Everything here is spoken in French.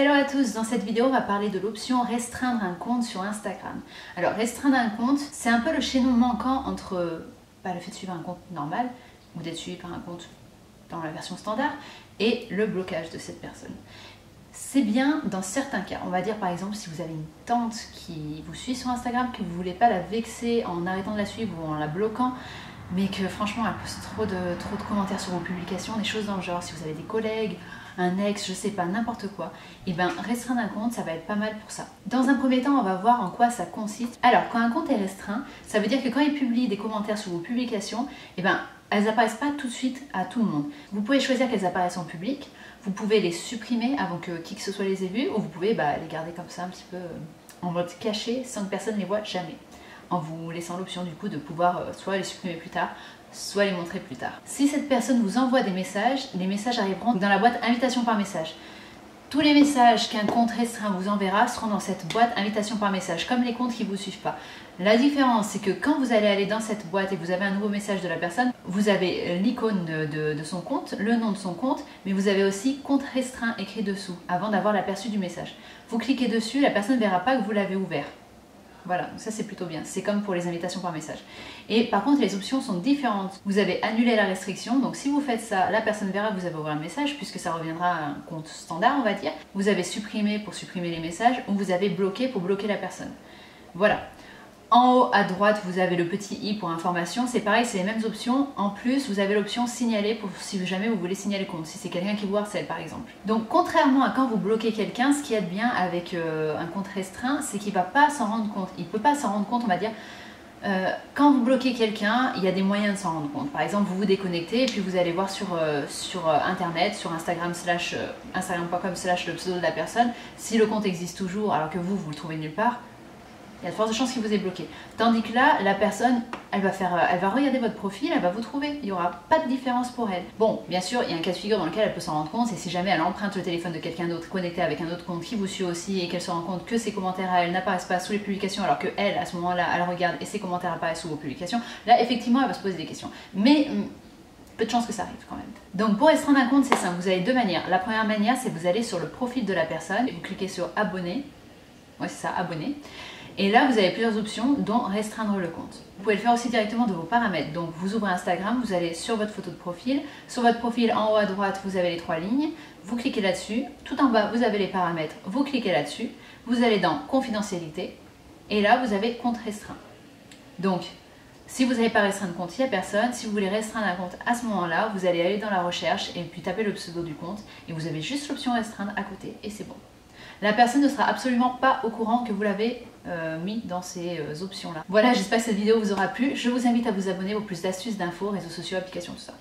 Hello à tous, dans cette vidéo on va parler de l'option restreindre un compte sur Instagram. Alors restreindre un compte, c'est un peu le chaînon manquant entre le fait de suivre un compte normal ou d'être suivi par un compte dans la version standard et le blocage de cette personne. C'est bien dans certains cas, on va dire par exemple si vous avez une tante qui vous suit sur Instagram, que vous ne voulez pas la vexer en arrêtant de la suivre ou en la bloquant, mais que franchement elle poste trop de commentaires sur vos publications, des choses dans le genre, si vous avez des collègues, un ex, je sais pas, n'importe quoi, et bien restreindre un compte, ça va être pas mal pour ça. Dans un premier temps, on va voir en quoi ça consiste. Alors, quand un compte est restreint, ça veut dire que quand il publie des commentaires sur vos publications, et ben elles n'apparaissent pas tout de suite à tout le monde. Vous pouvez choisir qu'elles apparaissent en public, vous pouvez les supprimer avant que qui que ce soit les ait vues, ou vous pouvez les garder comme ça un petit peu en mode caché sans que personne ne les voit jamais, en vous laissant l'option du coup de pouvoir soit les supprimer plus tard, soit les montrer plus tard. Si cette personne vous envoie des messages, les messages arriveront dans la boîte invitation par message. Tous les messages qu'un compte restreint vous enverra seront dans cette boîte invitation par message, comme les comptes qui ne vous suivent pas. La différence, c'est que quand vous allez aller dans cette boîte et que vous avez un nouveau message de la personne, vous avez l'icône de son compte, le nom de son compte, mais vous avez aussi compte restreint écrit dessous, avant d'avoir l'aperçu du message. Vous cliquez dessus, la personne ne verra pas que vous l'avez ouvert. Voilà, donc ça c'est plutôt bien, c'est comme pour les invitations par message. Et par contre les options sont différentes. Vous avez annulé la restriction, donc si vous faites ça, la personne verra que vous avez ouvert un message puisque ça reviendra à un compte standard on va dire. Vous avez supprimé pour supprimer les messages ou vous avez bloqué pour bloquer la personne. Voilà. En haut à droite, vous avez le petit i pour information, c'est pareil, c'est les mêmes options. En plus, vous avez l'option signaler pour si jamais vous voulez signaler le compte, si c'est quelqu'un qui vous harcèle par exemple. Donc contrairement à quand vous bloquez quelqu'un, ce qu'il y a de bien avec un compte restreint, c'est qu'il ne va pas s'en rendre compte. Il ne peut pas s'en rendre compte, on va dire, quand vous bloquez quelqu'un, il y a des moyens de s'en rendre compte. Par exemple, vous vous déconnectez et puis vous allez voir sur internet, sur instagram.com/ le pseudo de la personne, si le compte existe toujours alors que vous le trouvez nulle part. Il y a de fortes chances qu'il vous ait bloqué. Tandis que là, la personne, elle va regarder votre profil, elle va vous trouver. Il n'y aura pas de différence pour elle. Bon, bien sûr, il y a un cas de figure dans lequel elle peut s'en rendre compte, c'est si jamais elle emprunte le téléphone de quelqu'un d'autre connecté avec un autre compte qui vous suit aussi et qu'elle se rend compte que ses commentaires à elle n'apparaissent pas sous les publications alors qu'elle, à ce moment-là, elle regarde et ses commentaires apparaissent sous vos publications. Là, effectivement, elle va se poser des questions. Mais peu de chances que ça arrive quand même. Donc pour restreindre un compte, c'est simple. Vous avez deux manières. La première manière, c'est que vous allez sur le profil de la personne et vous cliquez sur abonner. Ouais, c'est ça, abonner. Et là, vous avez plusieurs options, dont restreindre le compte. Vous pouvez le faire aussi directement de vos paramètres. Donc, vous ouvrez Instagram, vous allez sur votre photo de profil. Sur votre profil, en haut à droite, vous avez les trois lignes. Vous cliquez là-dessus. Tout en bas, vous avez les paramètres. Vous cliquez là-dessus. Vous allez dans confidentialité. Et là, vous avez compte restreint. Donc, si vous n'avez pas restreint de compte, il n'y a personne. Si vous voulez restreindre un compte à ce moment-là, vous allez aller dans la recherche et puis taper le pseudo du compte. Et vous avez juste l'option restreindre à côté. Et c'est bon. La personne ne sera absolument pas au courant que vous l'avez mis dans ces options-là. Voilà, j'espère que cette vidéo vous aura plu. Je vous invite à vous abonner pour plus d'astuces, d'infos, réseaux sociaux, applications, tout ça.